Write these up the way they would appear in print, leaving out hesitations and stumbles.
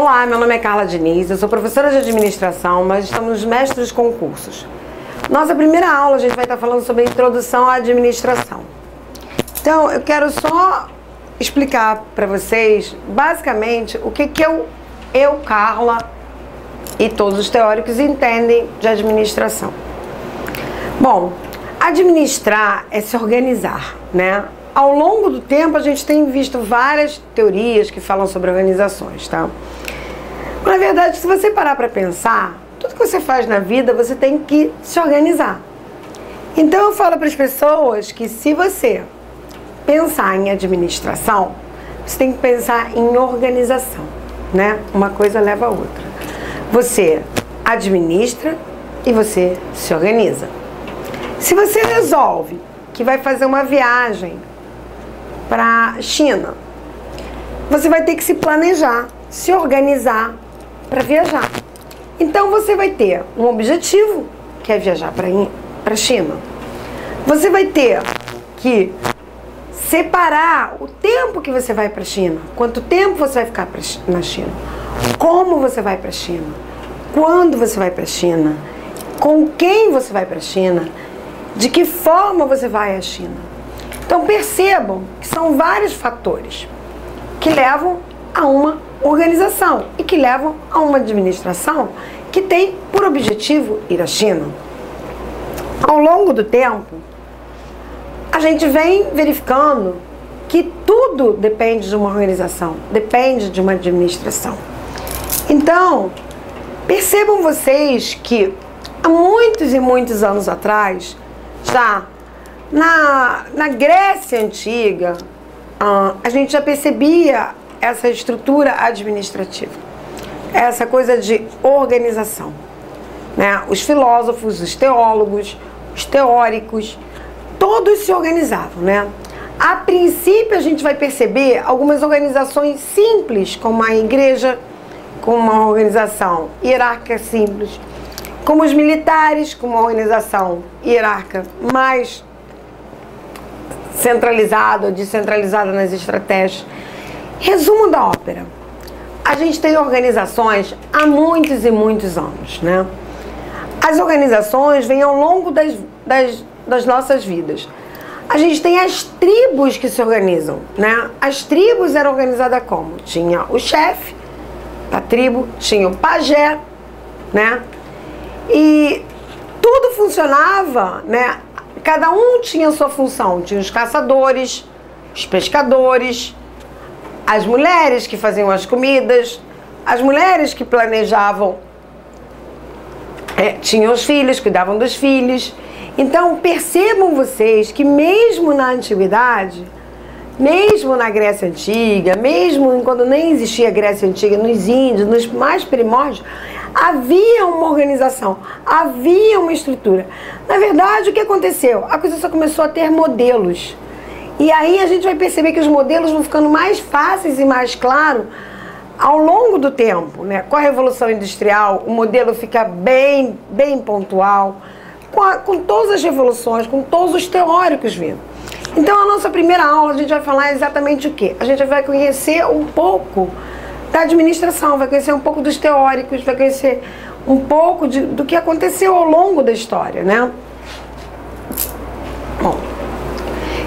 Olá, meu nome é Carla Diniz, eu sou professora de administração, mas estamos nos mestres concursos. Nossa primeira aula a gente vai estar falando sobre a introdução à administração. Então, eu quero só explicar para vocês, basicamente, o que eu, Carla, e todos os teóricos entendem de administração. Bom, administrar é se organizar, né? Ao longo do tempo, a gente tem visto várias teorias que falam sobre organizações, tá? Na verdade, se você parar para pensar, tudo que você faz na vida, você tem que se organizar. Então, eu falo para as pessoas que se você pensar em administração, você tem que pensar em organização, né? Uma coisa leva a outra. Você administra e você se organiza. Se você resolve que vai fazer uma viagem para a China, você vai ter que se planejar, se organizar para viajar. Então você vai ter um objetivo, que é viajar para a China. Você vai ter que separar o tempo que você vai para a China, quanto tempo você vai ficar na China, como você vai para a China, quando você vai para a China, com quem você vai para a China, de que forma você vai à China. Então percebam que são vários fatores que levam a uma organização e que levam a uma administração que tem por objetivo ir à China. Ao longo do tempo, a gente vem verificando que tudo depende de uma organização, depende de uma administração. Então, percebam vocês que há muitos e muitos anos atrás, já na Grécia Antiga, a gente já percebia essa estrutura administrativa, essa coisa de organização, né? Os filósofos, os teólogos, os teóricos, todos se organizavam, né? A princípio a gente vai perceber algumas organizações simples, como a igreja, com uma organização hierárquica simples, como os militares, com uma organização hierárquica mais centralizada ou descentralizada nas estratégias. Resumo da ópera: a gente tem organizações há muitos e muitos anos, né? As organizações vêm ao longo das nossas vidas. A gente tem as tribos que se organizam, né? As tribos eram organizadas como? Tinha o chefe da tribo, tinha o pajé, né? E tudo funcionava, né? Cada um tinha a sua função. Tinha os caçadores, os pescadores, as mulheres que faziam as comidas, as mulheres que planejavam, tinham os filhos, cuidavam dos filhos. Então percebam vocês que mesmo na antiguidade, mesmo na Grécia Antiga, mesmo quando nem existia a Grécia Antiga, nos índios, nos mais primórdios, havia uma organização, havia uma estrutura. Na verdade, o que aconteceu? A coisa só começou a ter modelos. E aí a gente vai perceber que os modelos vão ficando mais fáceis e mais claros ao longo do tempo, né? Com a Revolução Industrial, o modelo fica bem pontual, com todas as revoluções, com todos os teóricos vindo. Então, a nossa primeira aula, a gente vai falar exatamente o quê? A gente vai conhecer um pouco da administração, vai conhecer um pouco dos teóricos, vai conhecer um pouco do que aconteceu ao longo da história, né? Bom,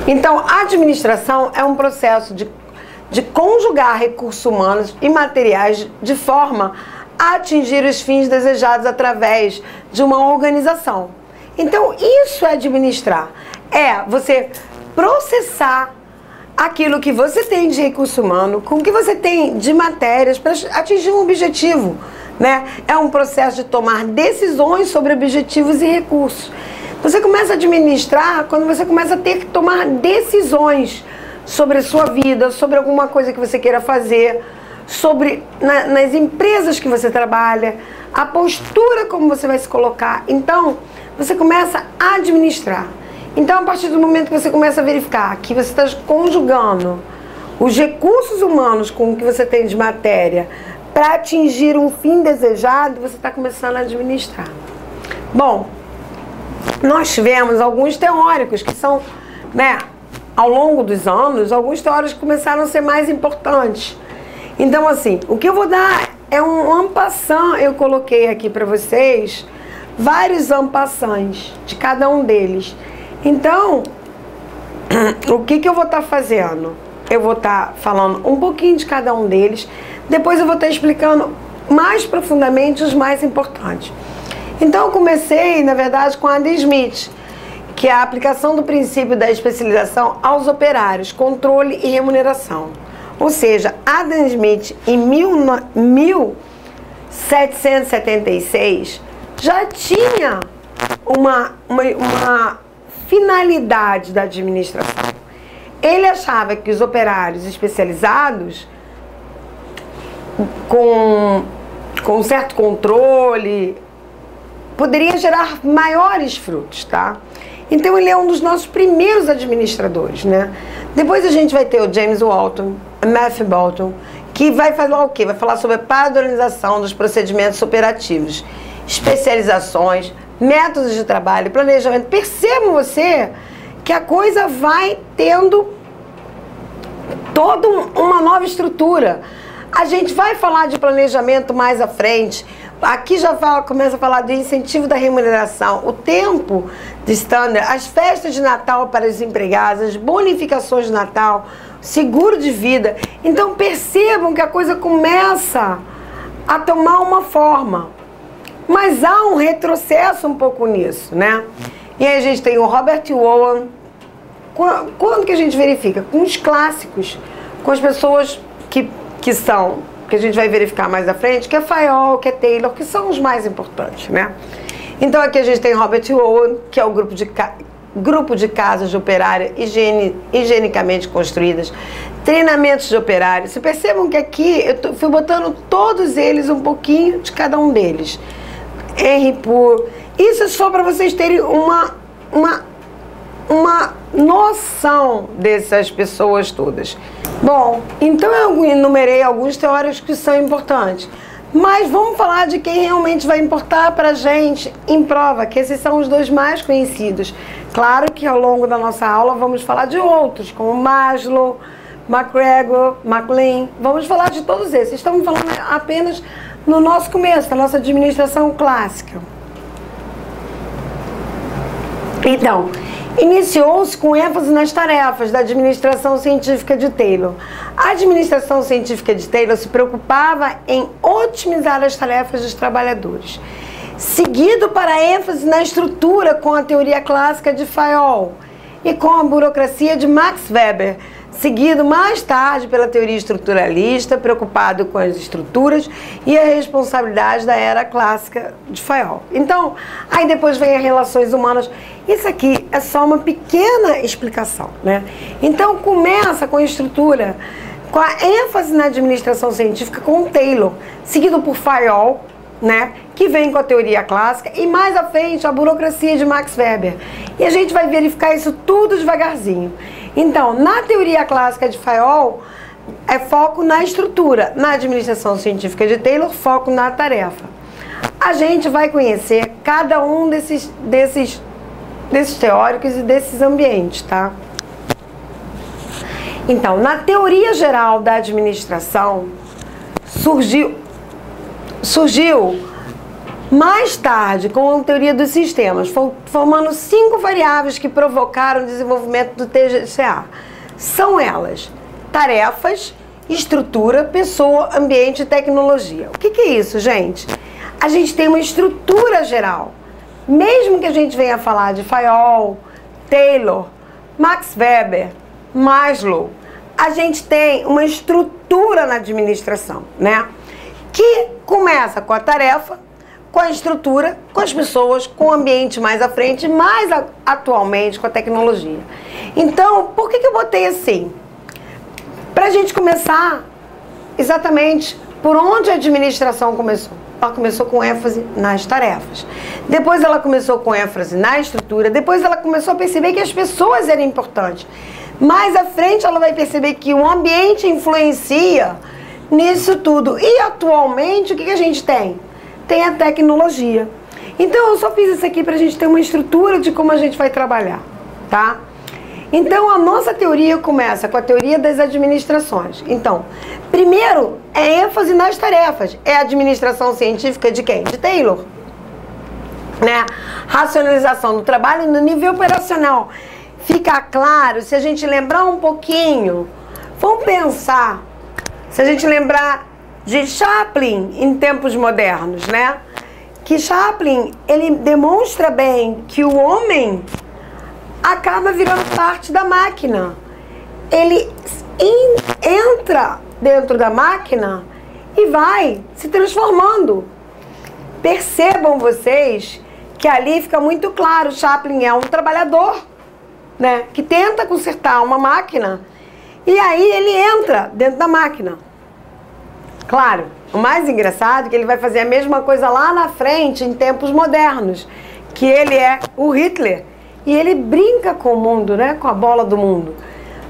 então, a administração é um processo de conjugar recursos humanos e materiais de forma a atingir os fins desejados através de uma organização. Então, isso é administrar. É você processar aquilo que você tem de recurso humano, com o que você tem de matérias para atingir um objetivo, né? É um processo de tomar decisões sobre objetivos e recursos. Você começa a administrar quando você começa a ter que tomar decisões sobre a sua vida, sobre alguma coisa que você queira fazer, sobre nas empresas que você trabalha, a postura como você vai se colocar. Então, você começa a administrar. Então, a partir do momento que você começa a verificar que você está conjugando os recursos humanos com o que você tem de matéria para atingir um fim desejado, você está começando a administrar. Bom, nós tivemos alguns teóricos que são, né, ao longo dos anos, alguns teóricos começaram a ser mais importantes. Então, assim, o que eu vou dar é um en passant, eu coloquei aqui para vocês vários en passants de cada um deles. Então, o que eu vou estar fazendo? Eu vou estar falando um pouquinho de cada um deles, depois eu vou estar explicando mais profundamente os mais importantes. Então, eu comecei, na verdade, com Adam Smith, que é a aplicação do princípio da especialização aos operários, controle e remuneração. Ou seja, Adam Smith, em 1776, já tinha uma finalidade da administração. Ele achava que os operários especializados, com certo controle, poderiam gerar maiores frutos, tá? Então ele é um dos nossos primeiros administradores, né? Depois a gente vai ter o James Walton, Matthew Boulton, que vai falar o quê? Vai falar sobre a padronização dos procedimentos operativos, especializações, métodos de trabalho, planejamento. Percebam você que a coisa vai tendo toda uma nova estrutura. A gente vai falar de planejamento mais à frente. Aqui já começa a falar do incentivo da remuneração, o tempo de standard, as festas de Natal para os empregados, as bonificações de Natal, seguro de vida. Então percebam que a coisa começa a tomar uma forma. Mas há um retrocesso um pouco nisso, né? E aí a gente tem o Robert Owen. Quando que a gente verifica? Com os clássicos, com as pessoas que a gente vai verificar mais à frente, que é Fayol, que é Taylor, que são os mais importantes, né? Então aqui a gente tem Robert Owen, que é o grupo de casas de operária higienicamente construídas, treinamentos de operários. Vocês percebam que aqui eu fui botando todos eles, um pouquinho de cada um deles. Henry Poor. Isso é só para vocês terem uma noção dessas pessoas todas. Bom, então eu enumerei alguns teóricos que são importantes, mas vamos falar de quem realmente vai importar para a gente em prova, que esses são os dois mais conhecidos. Claro que ao longo da nossa aula vamos falar de outros, como Maslow, MacGregor, MacLean. Vamos falar de todos esses. Estamos falando apenas no nosso começo, da nossa administração clássica. Então, iniciou-se com ênfase nas tarefas da administração científica de Taylor. A administração científica de Taylor se preocupava em otimizar as tarefas dos trabalhadores, seguido para a ênfase na estrutura com a teoria clássica de Fayol e com a burocracia de Max Weber, seguido mais tarde pela teoria estruturalista, preocupado com as estruturas e a responsabilidade da era clássica de Fayol. Então, aí depois vem as relações humanas. Isso aqui é só uma pequena explicação, né? Então, começa com a estrutura, com a ênfase na administração científica com Taylor, seguido por Fayol, né, que vem com a teoria clássica, e mais à frente a burocracia de Max Weber. E a gente vai verificar isso tudo devagarzinho. Então, na teoria clássica de Fayol, é foco na estrutura. Na administração científica de Taylor, foco na tarefa. A gente vai conhecer cada um desses teóricos e desses ambientes, tá? Então, na teoria geral da administração, surgiu mais tarde com a teoria dos sistemas, formando 5 variáveis que provocaram o desenvolvimento do TGCA. São elas: tarefas, estrutura, pessoa, ambiente e tecnologia. O que é isso, gente? A gente tem uma estrutura geral. Mesmo que a gente venha falar de Fayol, Taylor, Max Weber, Maslow, a gente tem uma estrutura na administração, né? Que começa com a tarefa, com a estrutura, com as pessoas, com o ambiente mais à frente, mais atualmente com a tecnologia. Então, por que eu botei assim? Para a gente começar exatamente por onde a administração começou. Ela começou com ênfase nas tarefas. Depois ela começou com ênfase na estrutura. Depois ela começou a perceber que as pessoas eram importantes. Mais à frente ela vai perceber que o ambiente influencia nisso tudo. E atualmente o que a gente tem? Tem a tecnologia. Então eu só fiz isso aqui para a gente ter uma estrutura de como a gente vai trabalhar, tá? Então, a nossa teoria começa com a teoria das administrações. Então, primeiro é ênfase nas tarefas. É a administração científica de quem? De Taylor. Né? Racionalização do trabalho no nível operacional. Fica claro, se a gente lembrar um pouquinho, vamos pensar, se a gente lembrar de Chaplin em tempos modernos, né? Que Chaplin, ele demonstra bem que o homem acaba virando parte da máquina. Ele entra dentro da máquina e vai se transformando. Percebam vocês que ali fica muito claro, Chaplin é um trabalhador, né, que tenta consertar uma máquina e aí ele entra dentro da máquina. Claro, o mais engraçado é que ele vai fazer a mesma coisa lá na frente, em tempos modernos, que ele é o Hitler. E ele brinca com o mundo, né? Com a bola do mundo.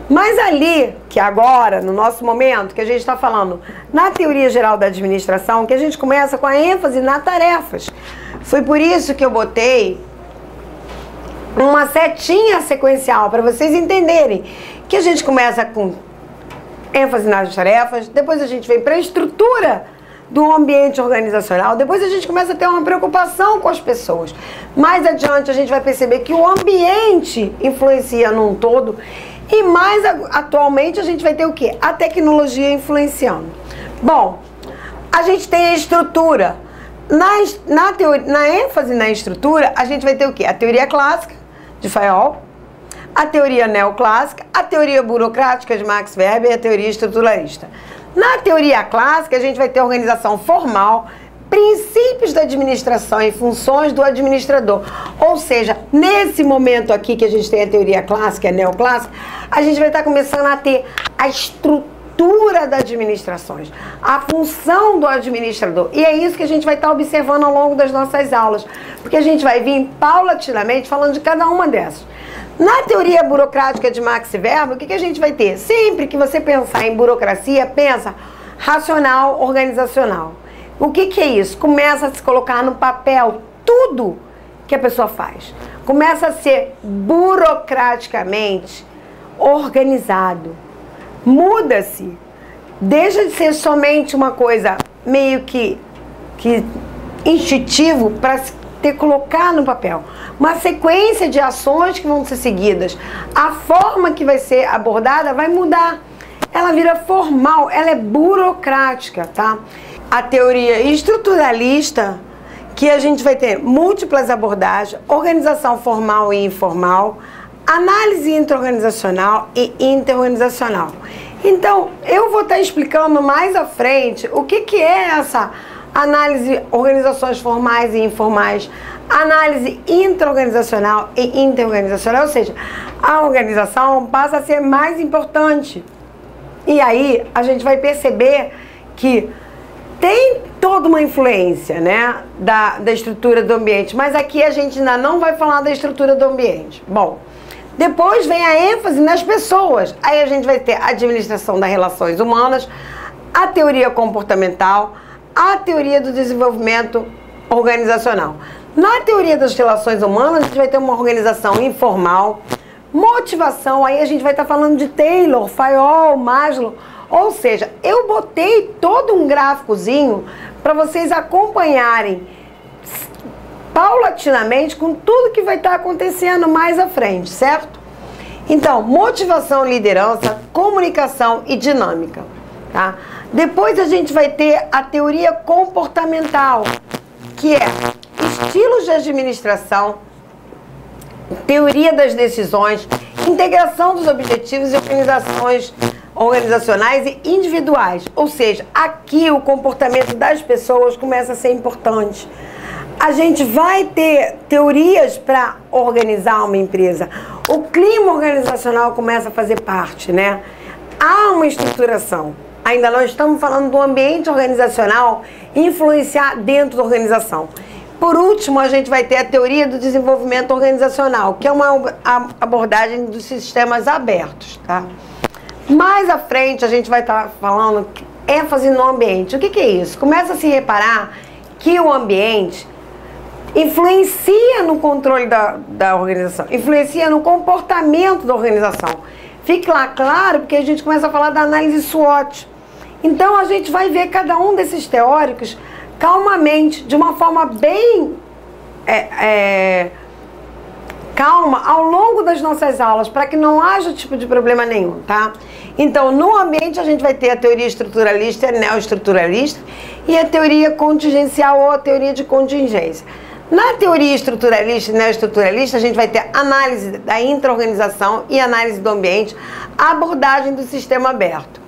Mas ali, que agora, no nosso momento, que a gente está falando na teoria geral da administração, que a gente começa com a ênfase nas tarefas. Foi por isso que eu botei uma setinha sequencial, para vocês entenderem que a gente começa com ênfase nas tarefas, depois a gente vem para a estrutura do ambiente organizacional, depois a gente começa a ter uma preocupação com as pessoas. Mais adiante a gente vai perceber que o ambiente influencia num todo e mais atualmente a gente vai ter o quê? A tecnologia influenciando. Bom, a gente tem a estrutura. Na ênfase na estrutura, a gente vai ter o quê? A teoria clássica de Fayol, a teoria neoclássica, a teoria burocrática de Max Weber e a teoria estruturalista. Na teoria clássica, a gente vai ter organização formal, princípios da administração e funções do administrador. Ou seja, nesse momento aqui que a gente tem a teoria clássica e a neoclássica, a gente vai estar começando a ter a estrutura das administrações, a função do administrador. E é isso que a gente vai estar observando ao longo das nossas aulas, porque a gente vai vir paulatinamente falando de cada uma dessas. Na teoria burocrática de Max Weber, o que a gente vai ter? Sempre que você pensar em burocracia, pensa racional, organizacional. O que é isso? Começa a se colocar no papel tudo que a pessoa faz. Começa a ser burocraticamente organizado. Muda-se. Deixa de ser somente uma coisa meio que instintivo para se ter que colocar no papel. Uma sequência de ações que vão ser seguidas. A forma que vai ser abordada vai mudar. Ela vira formal, ela é burocrática, tá? A teoria estruturalista, que a gente vai ter múltiplas abordagens, organização formal e informal, análise intra-organizacional e interorganizacional. Então, eu vou estar explicando mais à frente o que é essa análise organizações formais e informais, análise intra-organizacional e interorganizacional, ou seja, a organização passa a ser mais importante. E aí a gente vai perceber que tem toda uma influência, né, da estrutura do ambiente, mas aqui a gente ainda não vai falar da estrutura do ambiente. Bom, depois vem a ênfase nas pessoas. Aí a gente vai ter a administração das relações humanas, a teoria comportamental, a teoria do desenvolvimento organizacional. Na teoria das relações humanas, a gente vai ter uma organização informal, motivação, aí a gente vai estar falando de Taylor, Fayol, Maslow, ou seja, eu botei todo um gráficozinho para vocês acompanharem paulatinamente com tudo que vai estar acontecendo mais à frente, certo? Então, motivação, liderança, comunicação e dinâmica, tá? Depois a gente vai ter a teoria comportamental, que é estilos de administração, teoria das decisões, integração dos objetivos e organizacionais e individuais. Ou seja, aqui o comportamento das pessoas começa a ser importante. A gente vai ter teorias para organizar uma empresa. O clima organizacional começa a fazer parte, né? Há uma estruturação. Ainda não estamos falando do ambiente organizacional influenciar dentro da organização. Por último, a gente vai ter a teoria do desenvolvimento organizacional, que é uma abordagem dos sistemas abertos, tá? Mais à frente, a gente vai estar falando ênfase no ambiente. O que é isso? Começa a se reparar que o ambiente influencia no controle da organização, influencia no comportamento da organização. Fique lá claro, porque a gente começa a falar da análise SWOT. Então a gente vai ver cada um desses teóricos calmamente, de uma forma bem calma, ao longo das nossas aulas, para que não haja tipo de problema nenhum, tá? Então, no ambiente a gente vai ter a teoria estruturalista, a neoestruturalista e a teoria contingencial ou a teoria de contingência. Na teoria estruturalista e neoestruturalista, a gente vai ter análise da intra-organização e análise do ambiente, a abordagem do sistema aberto.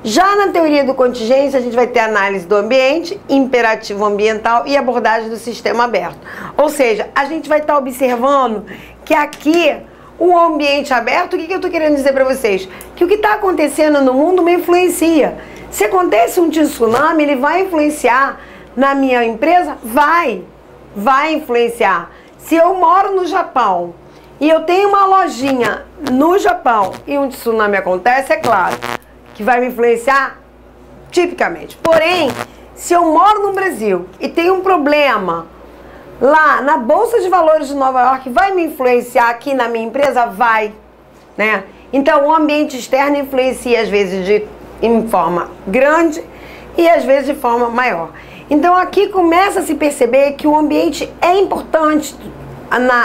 Já na teoria do contingência, a gente vai ter análise do ambiente, imperativo ambiental e abordagem do sistema aberto. Ou seja, a gente vai estar observando que aqui, o ambiente aberto, o que eu estou querendo dizer para vocês? Que o que está acontecendo no mundo me influencia. Se acontece um tsunami, ele vai influenciar na minha empresa? Vai influenciar. Se eu moro no Japão e eu tenho uma lojinha no Japão e um tsunami acontece, é claro que vai me influenciar tipicamente. Porém, se eu moro no Brasil e tem um problema lá na Bolsa de Valores de Nova York, vai me influenciar aqui na minha empresa? Vai, né? Então, o ambiente externo influencia às vezes em forma grande e às vezes de forma maior. Então, aqui começa a se perceber que o ambiente é importante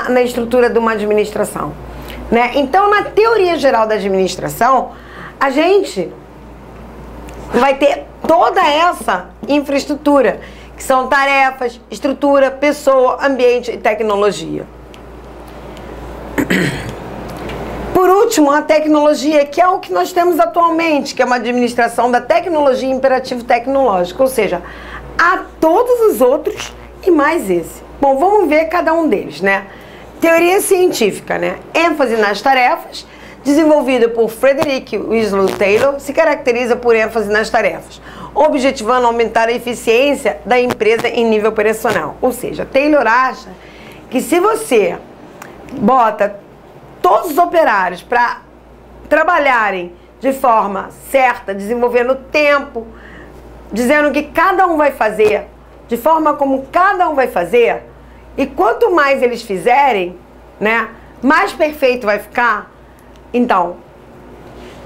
na estrutura de uma administração, né? Então, na teoria geral da administração, a gente vai ter toda essa infraestrutura, que são tarefas, estrutura, pessoa, ambiente e tecnologia. Por último, a tecnologia, que é o que nós temos atualmente, que é uma administração da tecnologia imperativo tecnológico, ou seja, há todos os outros e mais esse. Bom, vamos ver cada um deles, né? Teoria científica, né? ênfase nas tarefas, desenvolvida por Frederick Winslow Taylor, se caracteriza por ênfase nas tarefas, objetivando aumentar a eficiência da empresa em nível operacional. Ou seja, Taylor acha que se você bota todos os operários para trabalharem de forma certa, desenvolvendo tempo, dizendo que cada um vai fazer, de forma como cada um vai fazer, e quanto mais eles fizerem, né, mais perfeito vai ficar. Então,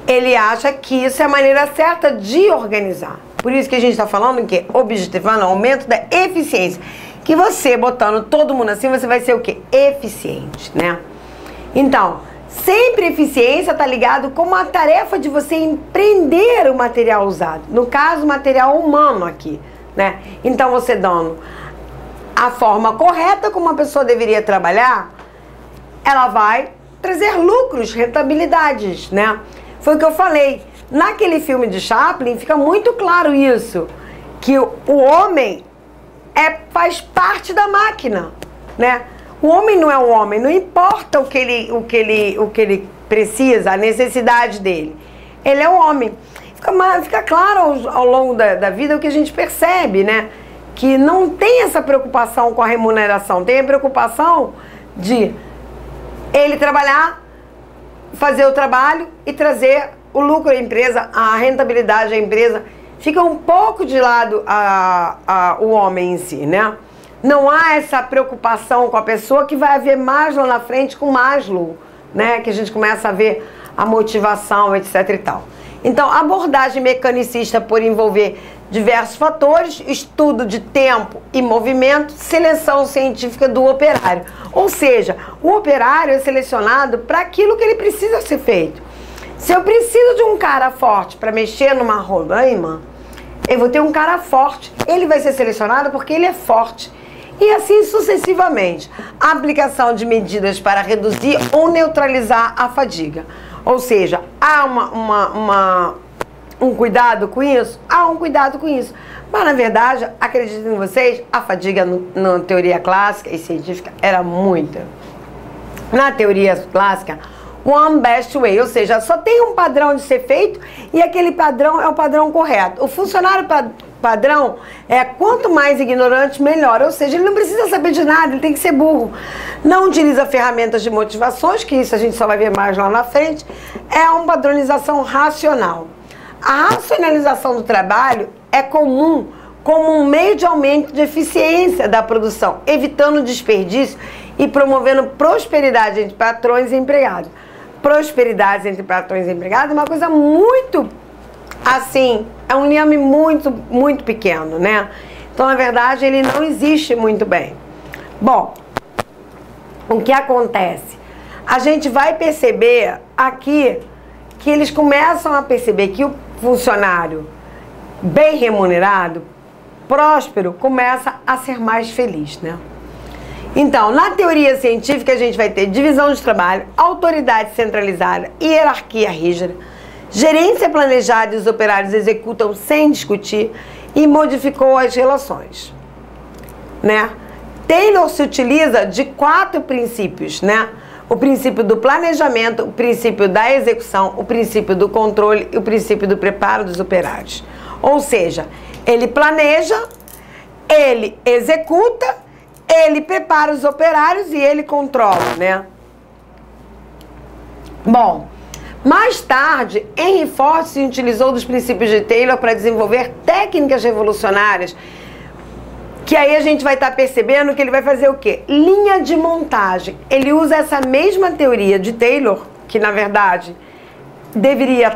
ele acha que isso é a maneira certa de organizar. Por isso que a gente está falando que objetivando o aumento da eficiência. Que você, botando todo mundo assim, você vai ser o quê? Eficiente, né? Então, sempre eficiência está ligado com a tarefa de você empreender o material usado. No caso, o material humano aqui, né? Então, você dando a forma correta como a pessoa deveria trabalhar, ela vai trazer lucros, rentabilidades, né? Foi o que eu falei. Naquele filme de Chaplin fica muito claro isso, que o homem faz parte da máquina, né? O homem não é um homem, não importa o que ele precisa, a necessidade dele. Ele é um homem. Fica claro ao longo da vida o que a gente percebe, né? Que não tem essa preocupação com a remuneração, tem a preocupação de ele trabalhar, fazer o trabalho e trazer o lucro à empresa, a rentabilidade à empresa. Fica um pouco de lado o homem em si, né? Não há essa preocupação com a pessoa, que vai haver mais lá na frente com Maslow, né? Que a gente começa a ver a motivação, etc e tal. Então, abordagem mecanicista por envolver diversos fatores, estudo de tempo e movimento, seleção científica do operário. Ou seja, o operário é selecionado para aquilo que ele precisa ser feito. Se eu preciso de um cara forte para mexer numa rodaima, eu vou ter um cara forte. Ele vai ser selecionado porque ele é forte. E assim sucessivamente. A aplicação de medidas para reduzir ou neutralizar a fadiga. Ou seja, há um cuidado com isso? Há um cuidado com isso. Mas, na verdade, acredito em vocês, a fadiga na teoria clássica e científica era muita. Na teoria clássica, one best way, ou seja, só tem um padrão de ser feito e aquele padrão é o padrão correto. O funcionário padrão é quanto mais ignorante, melhor. Ou seja, ele não precisa saber de nada, ele tem que ser burro. Não utiliza ferramentas de motivações, que isso a gente só vai ver mais lá na frente. É uma padronização racional. A racionalização do trabalho é comum como um meio de aumento de eficiência da produção, evitando desperdício e promovendo prosperidade entre patrões e empregados. Prosperidade entre patrões e empregados é uma coisa muito, assim, é um liame muito, muito pequeno, né? Então, na verdade, ele não existe muito bem. Bom, o que acontece? A gente vai perceber aqui que eles começam a perceber que o funcionário bem remunerado, próspero, começa a ser mais feliz, né? Então, na teoria científica, a gente vai ter divisão de trabalho, autoridade centralizada, hierarquia rígida, gerência planejada e os operários executam sem discutir e modificou as relações, né? Taylor se utiliza de 4 princípios, né? O princípio do planejamento, o princípio da execução, o princípio do controle e o princípio do preparo dos operários. Ou seja, ele planeja, ele executa, ele prepara os operários e ele controla, né? Bom, mais tarde, Henry Ford se utilizou dos princípios de Taylor para desenvolver técnicas revolucionárias, que aí a gente vai estar percebendo que ele vai fazer o quê? Linha de montagem. Ele usa essa mesma teoria de Taylor, que na verdade deveria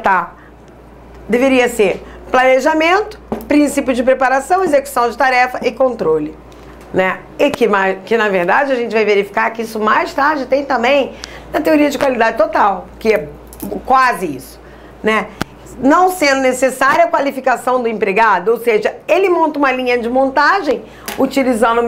ser planejamento, princípio de preparação, execução de tarefa e controle, né? E que na verdade a gente vai verificar que isso mais tarde tem também na teoria de qualidade total, que é quase isso, né? Não sendo necessária a qualificação do empregado, ou seja, ele monta uma linha de montagem utilizando a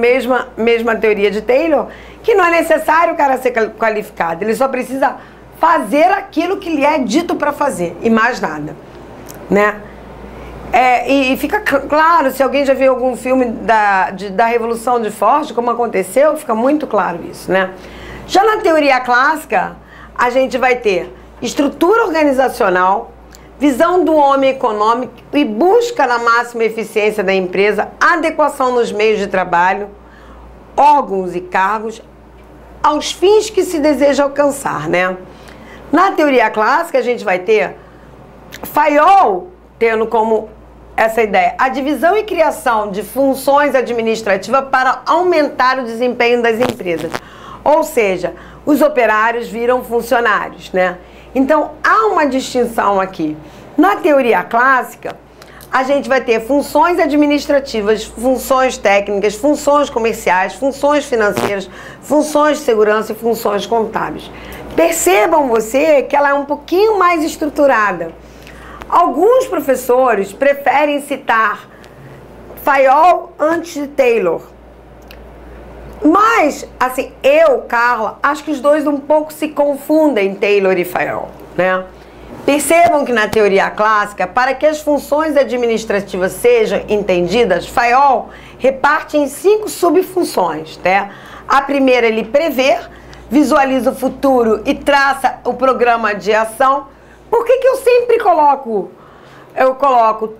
mesma teoria de Taylor, que não é necessário o cara ser qualificado, ele só precisa fazer aquilo que lhe é dito para fazer e mais nada, né? E fica claro, se alguém já viu algum filme da Revolução de Ford, como aconteceu, fica muito claro isso, né? Já na teoria clássica, a gente vai ter estrutura organizacional, visão do homem econômico e busca na máxima eficiência da empresa, adequação nos meios de trabalho, órgãos e cargos, aos fins que se deseja alcançar, né? Na teoria clássica, a gente vai ter Fayol tendo como essa ideia, a divisão e criação de funções administrativas para aumentar o desempenho das empresas. Ou seja, os operários viram funcionários, né? Então, há uma distinção aqui. Na teoria clássica, a gente vai ter funções administrativas, funções técnicas, funções comerciais, funções financeiras, funções de segurança e funções contábeis. Percebam você que ela é um pouquinho mais estruturada. Alguns professores preferem citar Fayol antes de Taylor. Mas, assim, Carla, acho que os dois um pouco se confundem, Taylor e Fayol, né? Percebam que na teoria clássica, para que as funções administrativas sejam entendidas, Fayol reparte em 5 subfunções, né? A primeira, ele prevê, visualiza o futuro e traça o programa de ação. Por que eu sempre coloco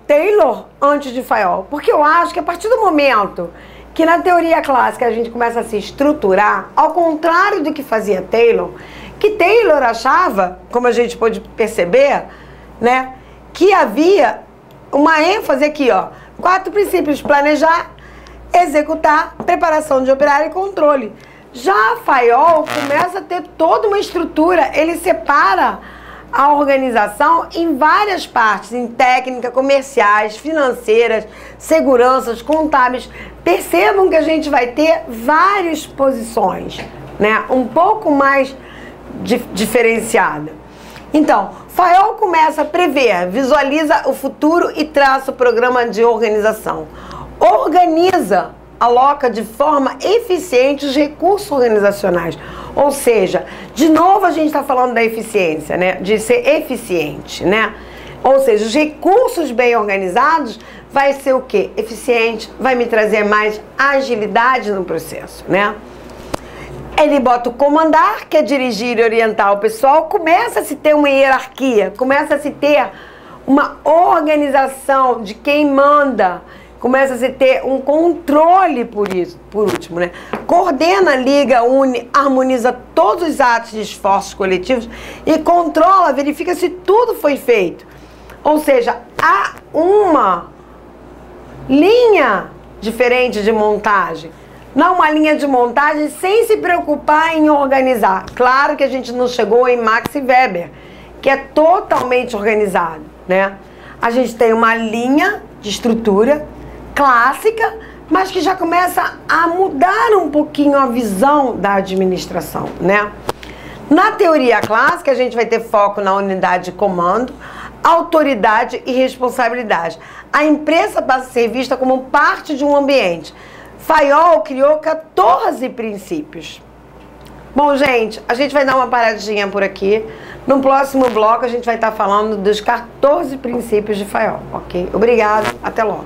Taylor antes de Fayol? Porque eu acho que a partir do momento que na teoria clássica a gente começa a se estruturar, ao contrário do que fazia Taylor, que Taylor achava, como a gente pôde perceber, né, que havia uma ênfase aqui, ó, 4 princípios: planejar, executar, preparação de operário e controle. Já Fayol começa a ter toda uma estrutura, ele separa a organização em várias partes, em técnica, comerciais, financeiras, seguranças, contábeis. Percebam que a gente vai ter várias posições, né? Um pouco mais diferenciada. Então, Fayol começa a prever, visualiza o futuro e traça o programa de organização. Organiza, aloca de forma eficiente os recursos organizacionais. Ou seja, de novo a gente está falando da eficiência, né? De ser eficiente, né? Ou seja, os recursos bem organizados vai ser o quê? Eficiente, vai me trazer mais agilidade no processo, né? Ele bota o comandar, que é dirigir e orientar o pessoal, começa a se ter uma hierarquia, começa a se ter uma organização de quem manda, começa a se ter um controle por último, né? Coordena, liga, une, harmoniza todos os atos de esforços coletivos e controla, verifica se tudo foi feito. Ou seja, há uma linha diferente de montagem. Não uma linha de montagem sem se preocupar em organizar. Claro que a gente não chegou em Max Weber, que é totalmente organizado, né? A gente tem uma linha de estrutura clássica, mas que já começa a mudar um pouquinho a visão da administração, né? Na teoria clássica, a gente vai ter foco na unidade de comando, autoridade e responsabilidade. A empresa passa a ser vista como parte de um ambiente. Fayol criou 14 princípios. Bom, gente, a gente vai dar uma paradinha por aqui. No próximo bloco, a gente vai estar falando dos 14 princípios de Fayol, ok? Obrigado, até logo.